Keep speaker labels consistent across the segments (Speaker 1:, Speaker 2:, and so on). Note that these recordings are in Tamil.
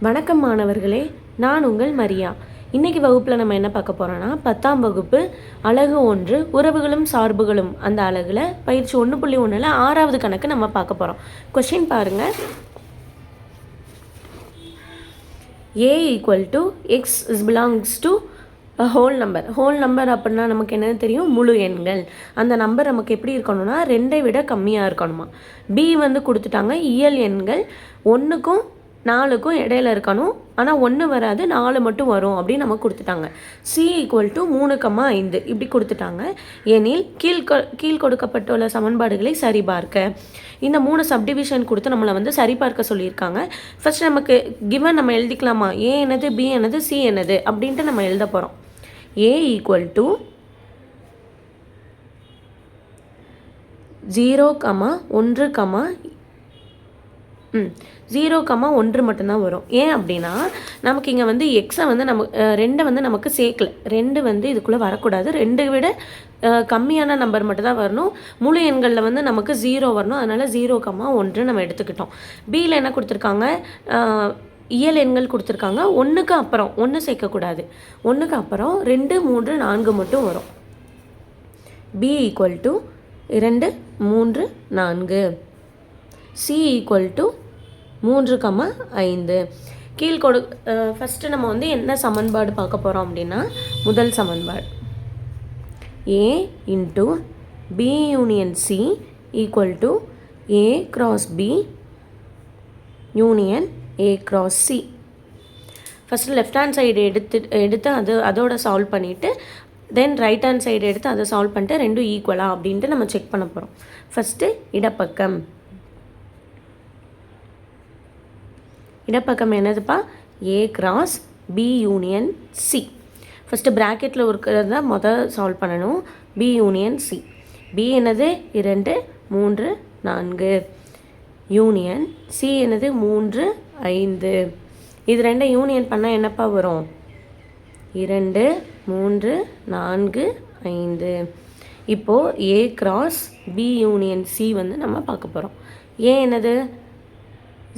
Speaker 1: வணக்கம் மாணவர்களே, நான் உங்கள் மரியா. இன்னைக்கு வகுப்பில் நம்ம என்ன பார்க்க போகிறோன்னா 10ஆம் வகுப்பு அலகு 1 உறவுகளும் சார்புகளும் அந்த அலகில் பயிற்சி 1.1ல் 6வது கணக்கு நம்ம பார்க்க போகிறோம். கொஷின் பாருங்கள். a = x belongs to whole number அப்படின்னா நமக்கு என்ன தெரியும்? முழு எண்கள். அந்த நம்பர் நமக்கு எப்படி இருக்கணும்னா 2ஐ விட கம்மியாக இருக்கணுமா. b வந்து கொடுத்துட்டாங்க, இயல் எண்கள் 1க்கும் 4க்கும் இடையில இருக்கணும், ஆனால் 1 வராது, 4 மட்டும் வரும் அப்படின்னு நமக்கு கொடுத்துட்டாங்க. c = 3,5 இப்படி கொடுத்துட்டாங்க. எனில் கீழ் கொடுக்கப்பட்டுள்ள சமன்பாடுகளை சரிபார்க்க. இந்த 3 சப்டிவிஷன் கொடுத்து நம்மளை வந்து சரிபார்க்க சொல்லியிருக்காங்க. ஃபர்ஸ்ட் நமக்கு கிவன் நம்ம எழுதிக்கலாமா? a என்னது, b என்னது, c என்னது அப்படின்ட்டு நம்ம எழுத போகிறோம். a = 0,1 மட்டும்தான் வரும். ஏன் அப்படின்னா நமக்கு இங்கே வந்து எக்ஸை வந்து நம்ம 2 வந்து நமக்கு சேர்க்கலை. 2 வந்து இதுக்குள்ளே வரக்கூடாது. 2 விட கம்மியான நம்பர் மட்டும்தான் வரணும். முழு எண்களில் வந்து நமக்கு 0 வரணும். அதனால் 0,1 நம்ம எடுத்துக்கிட்டோம். பியில் என்ன கொடுத்துருக்காங்க? இயல் எண்கள் கொடுத்துருக்காங்க. 1க்கு அப்புறம் 1 சேர்க்கக்கூடாது. 1க்கு அப்புறம் 2, 3, 4 மட்டும் வரும். b = 2, 3, 4. c = 3,5. ஃபஸ்ட்டு நம்ம வந்து என்ன சமன்பாடு பார்க்க போகிறோம் அப்படின்னா, முதல் சமன்பாடு a × b union c = a × b union a × c. First left hand side எடுத்து அதோட சால்வ் பண்ணிவிட்டு தென் ரைட் ஹேண்ட் சைடு எடுத்து அதை சால்வ் பண்ணிட்டு ரெண்டும் ஈக்குவலா அப்படின்ட்டு நம்ம செக் பண்ண போகிறோம். ஃபஸ்ட்டு இடப்பக்கம் என்னதுப்பா? a × b union c. First ப்ராக்கெட்டில் இருக்கிறத முதல் சால்வ் பண்ணணும். b union c. b என்னது? 2, 3, 4 யூனியன் c என்னது? 3, 5. இது ரெண்டும் யூனியன் பண்ணால் என்னப்பா வரும்? 2, 3, 4, 5. இப்போது a × b யூனியன் c வந்து நம்ம பார்க்க போகிறோம். a என்னது?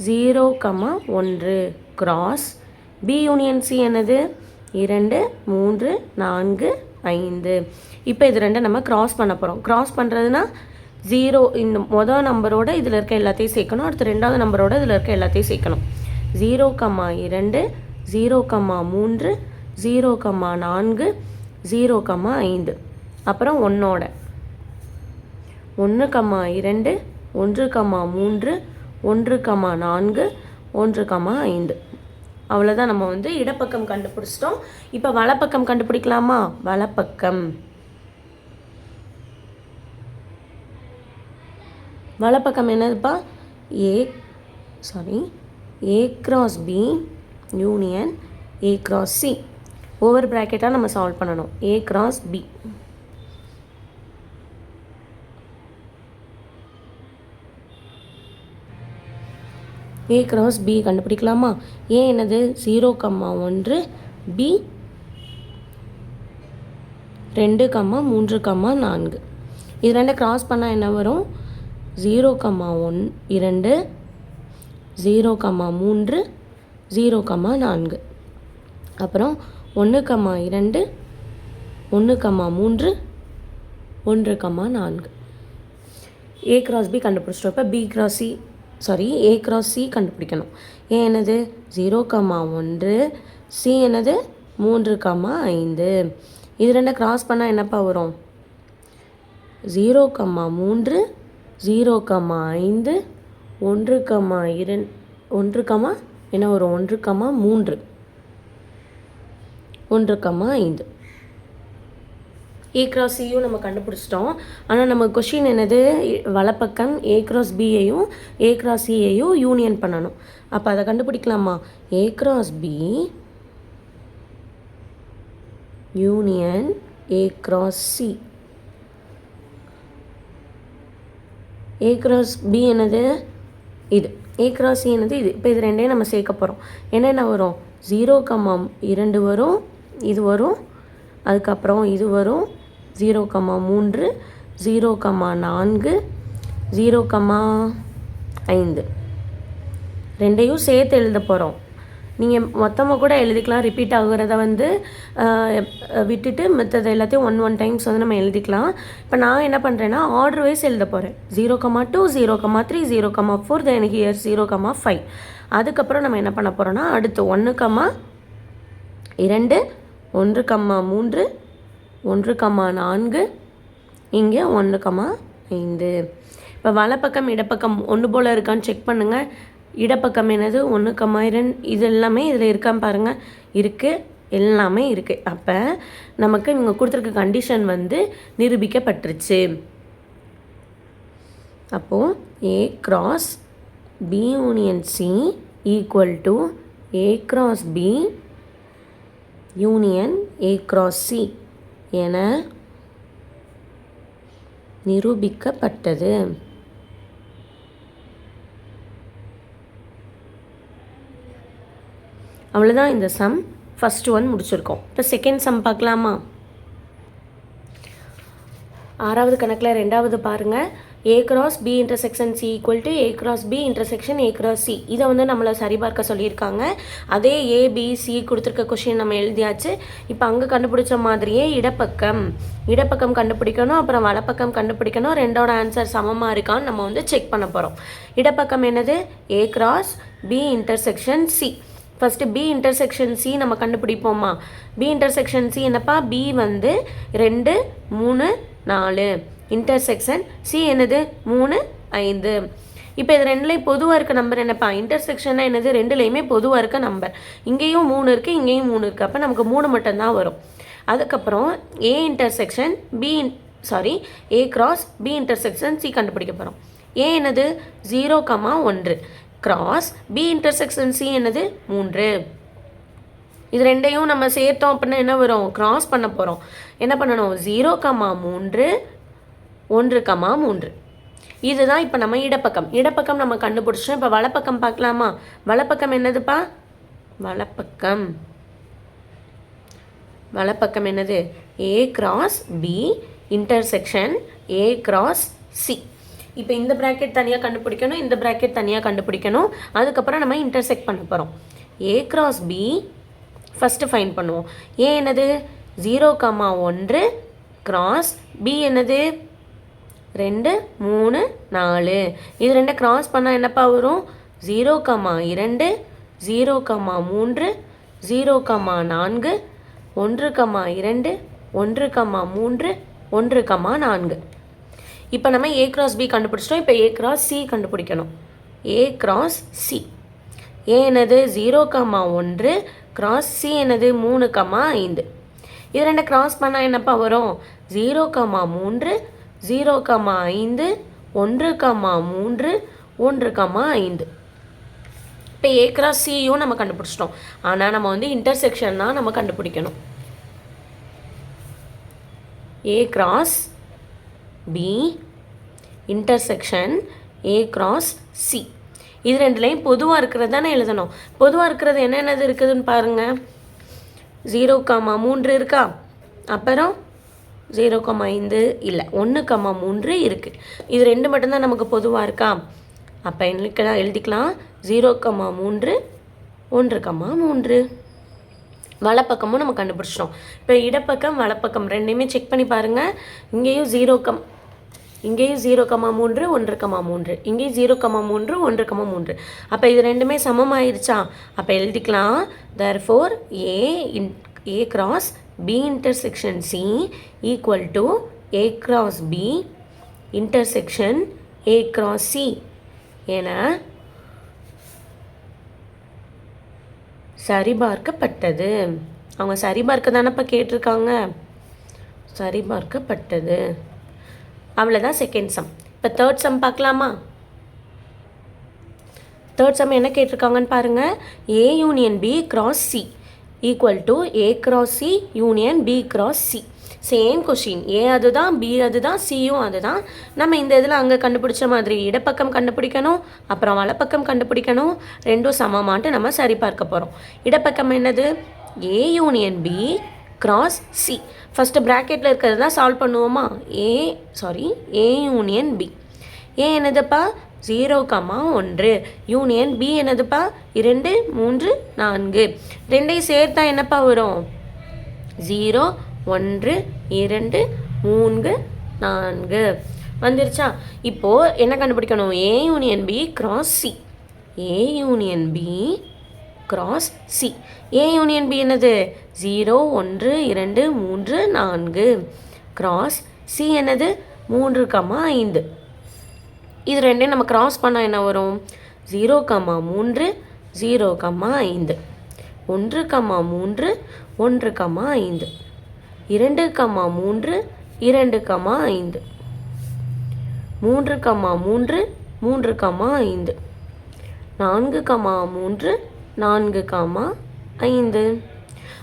Speaker 1: 0,1 × b யூனியன் c என்னது? 2, 3, 4, 5. இப்போ இது ரெண்டும் நம்ம கிராஸ் பண்ண போகிறோம். கிராஸ் பண்ணுறதுனா 0 இந்த மொதல் நம்பரோட இதில் இருக்க எல்லாத்தையும் சேர்க்கணும். அடுத்து ரெண்டாவது நம்பரோட இதில் இருக்க எல்லாத்தையும் சேர்க்கணும். 0,2, 0,3, 0,4, 0,5. அப்புறம் 1ஓட 1,2, 1,3, 1,4, 1,5. அவ்வளோதான். நம்ம வந்து இடப்பக்கம் கண்டுபிடிச்சிட்டோம். இப்போ வலப்பக்கம் கண்டுபிடிக்கலாமா? வலப்பக்கம் என்னதுப்பா? a × b union a × c. Over ப்ராக்கெட்டாக நம்ம சால்வ் பண்ணணும். a × b. a × b கண்டுபிடிக்கலாமா? a என்னது? 0,1, b 2, 3, 4. இது ரெண்டு கிராஸ் பண்ணால் என்ன வரும்? 0,2, 0,3, 0,4. அப்புறம் 1,2, 1,3, 1,4. a × b கண்டுபிடிச்சிட்டோம். இப்போ a × c கண்டுபிடிக்கணும். a என்னது? 0,1, c என்னது? 3,5. இது ரெண்டும் கிராஸ் பண்ணால் என்னப்பா வரும்? 0,3, 0,5, 1,2 என்ன வரும்? 1,3, 1,5. a × c-யும் நம்ம கண்டுபிடிச்சிட்டோம். ஆனால் நம்ம கொஷின் என்னது? வலப்பக்கம் a × b-யையும் a × c-யையும் யூனியன் பண்ணணும். அப்போ அதை கண்டுபிடிக்கலாமா? a × b union a × c. a × b என்னது? இது. a × c என்னது? இது. இப்போ இது ரெண்டையும் நம்ம சேர்க்க போகிறோம். என்னென்ன வரும்? 0,2 வரும், இது வரும், அதுக்கப்புறம் இது வரும், 0,3, 0,4, 0,5. ரெண்டையும் சேர்த்து எழுத போகிறோம். நீங்கள் மொத்தமாக கூட எழுதிக்கலாம், ரிப்பீட் ஆகுறத வந்து விட்டுட்டு மற்றது எல்லாத்தையும் ஒன் டைம்ஸ் வந்து நம்ம எழுதிக்கலாம். இப்போ நான் என்ன பண்ணுறேன்னா ஆர்டர் வைஸ் எழுத போகிறேன். 0,2 0,3 0,4 தென் ஹியர் 0,5. அதுக்கப்புறம் நம்ம என்ன பண்ண போகிறோன்னா அடுத்து 1,2 1,3 1,4 இங்கே 1,5. இப்போ வலப்பக்கம் இடப்பக்கம் ஒன்று போல் இருக்கான்னு செக் பண்ணுங்கள். இடப்பக்கம் என்னது 1,2 இது எல்லாமே இதில் இருக்கான்னு பாருங்கள். இருக்குது, எல்லாமே இருக்குது. அப்போ நமக்கு இவங்க கொடுத்துருக்க கண்டிஷன் வந்து நிரூபிக்கப்பட்டுருச்சு. அப்போது A cross B union C equal to A cross B union A cross C என நிரூபிக்கப்பட்டது. அவ்வளோதான் இந்த சம். ஃபஸ்ட் ஒன் முடிச்சிருக்கோம். இப்போ செகண்ட் சம் பார்க்கலாமா? 6வது கணக்கில் 2வது பாருங்கள். A cross B intersection C equal to A cross B intersection A cross C. இதை வந்து நம்மளை சரிபார்க்க சொல்லியிருக்காங்க. அதே ABC கொடுத்துருக்க கொஷின் நம்ம எழுதியாச்சு. இப்போ அங்கே கண்டுபிடிச்ச மாதிரியே இடப்பக்கம் கண்டுபிடிக்கணும், அப்புறம் வலப்பக்கம் கண்டுபிடிக்கணும். ரெண்டோட ஆன்சர் சமமாக இருக்கான்னு நம்ம வந்து செக் பண்ண போகிறோம். இடப்பக்கம் என்னது? A cross B intersection C. First B intersection C நம்ம கண்டுபிடிப்போமா? B intersection C என்னப்பா? B வந்து 2 3 4, இன்டர்செக்ஷன் C என்னது? 3 5. இப்போ இது ரெண்டுலேயும் பொதுவாக இருக்க நம்பர் என்னப்பா? இன்டர்செக்ஷனாக என்னது? ரெண்டுலேயுமே பொதுவாக இருக்க நம்பர். இங்கேயும் 3 இருக்குது, இங்கேயும் 3 இருக்குது. அப்போ நமக்கு 3 மட்டும்தான் வரும். அதுக்கப்புறம் A cross B intersection C கண்டுபிடிக்க போகிறோம். A என்னது? 0,1 கிராஸ் B intersection C என்னது? 3. இது ரெண்டையும் நம்ம சேர்த்தோம் அப்படின்னா என்ன வரும்? கிராஸ் பண்ண போகிறோம். என்ன பண்ணணும்? 0,3 1,3. இதுதான் இப்போ நம்ம இடப்பக்கம் நம்ம கண்டுபிடிச்சோம். இப்போ வலப்பக்கம் பார்க்கலாமா? வலப்பக்கம் என்னதுப்பா? வலப்பக்கம் என்னது? A cross B intersection A cross C. இப்போ இந்த ப்ராக்கெட் தனியாக கண்டுபிடிக்கணும், இந்த ப்ராக்கெட் தனியாக கண்டுபிடிக்கணும். அதுக்கப்புறம் நம்ம இன்டர்செக்ட் பண்ண போகிறோம். A cross B first find பண்ணுவோம். A என்னது? 0,1 கிராஸ் B என்னது? 2 3 4. இது ரெண்டை கிராஸ் பண்ணால் என்னப்பா வரும்? 0,2 0,3 0,4 1,2 1,3 1,4. இப்போ நம்ம A cross B கண்டுபிடிச்சிட்டோம். இப்போ A cross C கண்டுபிடிக்கணும். A cross C A என்னது? 0,1 கிராஸ் C என்னது? 3,5. இது ரெண்டு கிராஸ் பண்ணால் என்னப்பா வரும்? 0,3 0,5 1,3 1,5. இப்போ A cross Cயும் நம்ம கண்டுபிடிச்சிட்டோம். ஆனால் நம்ம வந்து இன்டர்செக்ஷன் தான் நம்ம கண்டுபிடிக்கணும். A cross B intersection A cross C. இது ரெண்டுலேயும் பொதுவாக இருக்கிறது தானே எழுதணும். பொதுவாக இருக்கிறது என்னென்னது இருக்குதுன்னு பாருங்கள். 0,3 இருக்கா? அப்புறம் 0,5 இல்லை, 1,3 இருக்குது. இது ரெண்டு மட்டும்தான் நமக்கு பொதுவாக இருக்கா? அப்போ என்ன எழுதிக்கலாம்? 0,3 1,3. வலப்பக்கமும் நம்ம கண்டுபிடிச்சிட்டோம். இப்போ இடப்பக்கம் வலப்பக்கம் ரெண்டையுமே செக் பண்ணி பாருங்கள். இங்கேயும் 0,3 1,3, இங்கேயும் 0,3 1,3. அப்போ இது ரெண்டுமே சமமாயிருச்சா? அப்போ எழுதிக்கலாம். therefore A cross B intersection C equal to A cross B intersection A cross C என சரிபார்க்கப்பட்டது. அவங்க சரிபார்க்க தானப்பா கேட்டிருக்காங்க. சரிபார்க்கப்பட்டது. அவ்வளோதான் செகண்ட் சம். இப்போ தேர்ட் சம் பார்க்கலாமா? தேர்ட் சம் என்ன கேட்டிருக்காங்கன்னு பாருங்கள். A union B cross C equal to A cross C union B cross C. Same question. A அதுதான், B அதுதான், Cயும் அதுதான். நம்ம இந்த இதில் அங்கே கண்டுபிடிச்ச மாதிரி இடப்பக்கம் கண்டுபிடிக்கணும், அப்புறம் வலப்பக்கம் கண்டுபிடிக்கணும். ரெண்டும் சமமான்ட்டு நம்ம சரி பார்க்க போகிறோம். இடப்பக்கம் என்னது? A union B cross C. First ப்ராக்கெட்டில் இருக்கிறது தான் சால்வ் பண்ணுவோமா? A union B. A என்னதுப்பா? 0,1. யூனியன் B என்னதுப்பா? 2 3 4. ரெண்டையும் சேர்த்தா என்னப்பா வரும்? 0 1 2 3 4 வந்துருச்சா? இப்போது என்ன கண்டுபிடிக்கணும்? A union B cross C. A union B cross C. A union B என்னது? 0 1 2 3 4 கிராஸ் C என்னது? 3, 5. இது ரெண்டையும் நம்ம கிராஸ் பண்ணால் என்ன வரும்? 0, 3 0, 5 1, 3 1, 5 2, 3 2, 5 3, 3 3, 5 4, 3 4, 5.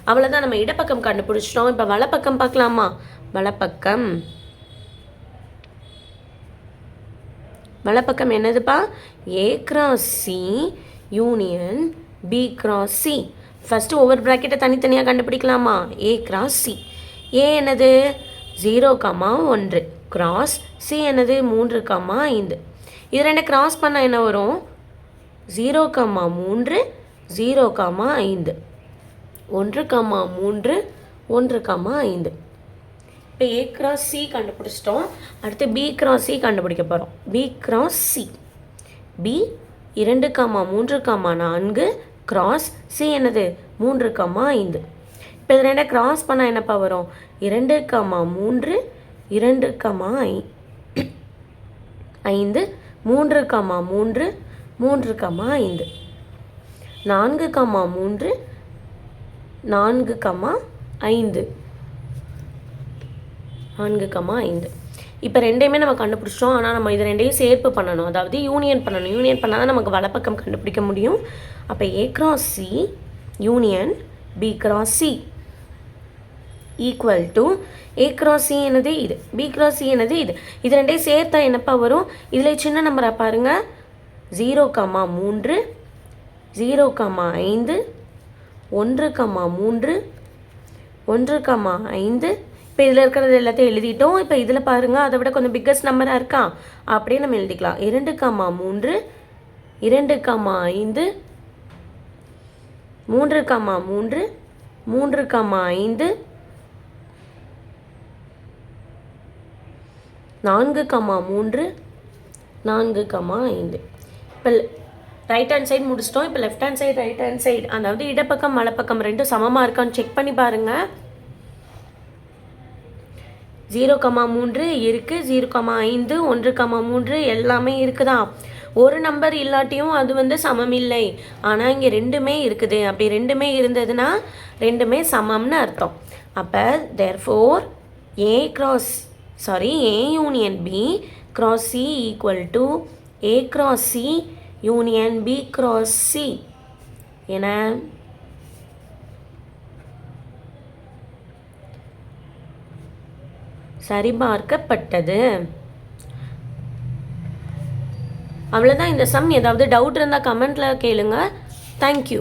Speaker 1: அவ்வளோதான், நம்ம இடப்பக்கம் கண்டுபிடிச்சிட்டோம். இப்போ வலப்பக்கம் பார்க்கலாமா? வலப்பக்கம் என்னதுப்பா? A cross C union B cross C. First ஒவ்வொரு ப்ராக்கெட்டை தனித்தனியாக கண்டுபிடிக்கலாமா? A cross C. A என்னது? 0, 1 கிராஸ் C என்னது? 3, 5. இது ரெண்டு கிராஸ் பண்ணால் என்ன வரும்? 0, 3 0, 5 1, 3 1, 5. இப்போ A கிராஸ் C கண்டுபிடிச்சிட்டோம். அடுத்து B கிராஸ் C கண்டுபிடிக்க போகிறோம். B cross C. B 2, 3, 4 cross C என்னது? 3, 5. இப்போ இது ரெண்டை கிராஸ் பண்ணால் என்னப்பா வரும்? 2, 3 2, 5 3, 3 3, 5 4, 3 4, 5. இப்போ ரெண்டையுமே நம்ம கண்டுபிடிச்சிட்டோம். ஆனால் நம்ம இது ரெண்டையும் சேர்ப்பு பண்ணணும், அதாவது யூனியன் பண்ணணும். யூனியன் பண்ணால் தான் நமக்கு வலப்பக்கம் கண்டுபிடிக்க முடியும். அப்போ A cross C union B cross C equal to A cross C என்னது? இது. B கிராஸ் C என்னது? இது. இது ரெண்டையும் சேர்த்தா என்னப்பா வரும்? இதில் சின்ன நம்பரை பாருங்கள். 0, 3 0, 5 1, 3 1, 5. இப்போ இதில் இருக்கிறது எல்லாத்தையும் எழுதிட்டோம். இப்போ இதில் பாருங்கள், அதை விட கொஞ்சம் பிக்கஸ்ட் நம்பராக இருக்கா? அப்படியே நம்ம எழுதிக்கலாம். 2, 3 2, 5 3, 3 3, 5 4, 3 4, 5. இப்போ ரைட் ஹேண்ட் சைடு முடிச்சிட்டோம். இப்போ left hand side right hand side, அதாவது இடப்பக்கம் வலப்பக்கம் ரெண்டும் சமமாக இருக்கான்னு செக் பண்ணி பாருங்கள். 0, 3 இருக்குது, 0, 5 1, 3 எல்லாமே இருக்குதா? ஒரு நம்பர் இல்லாட்டியும் அது வந்து சமம் இல்லை. ஆனால் இங்கே ரெண்டுமே இருக்குது. அப்படி ரெண்டுமே இருந்ததுன்னா ரெண்டுமே சமம்னு அர்த்தம். அப்போ therefore A union B cross C equal to A cross C union B cross C என சரிபார்க்கப்பட்டது. அவ்வளோதான் இந்த சம். ஏதாவது டவுட் இருந்தால் கமெண்ட்டில் கேளுங்க. தேங்க்யூ.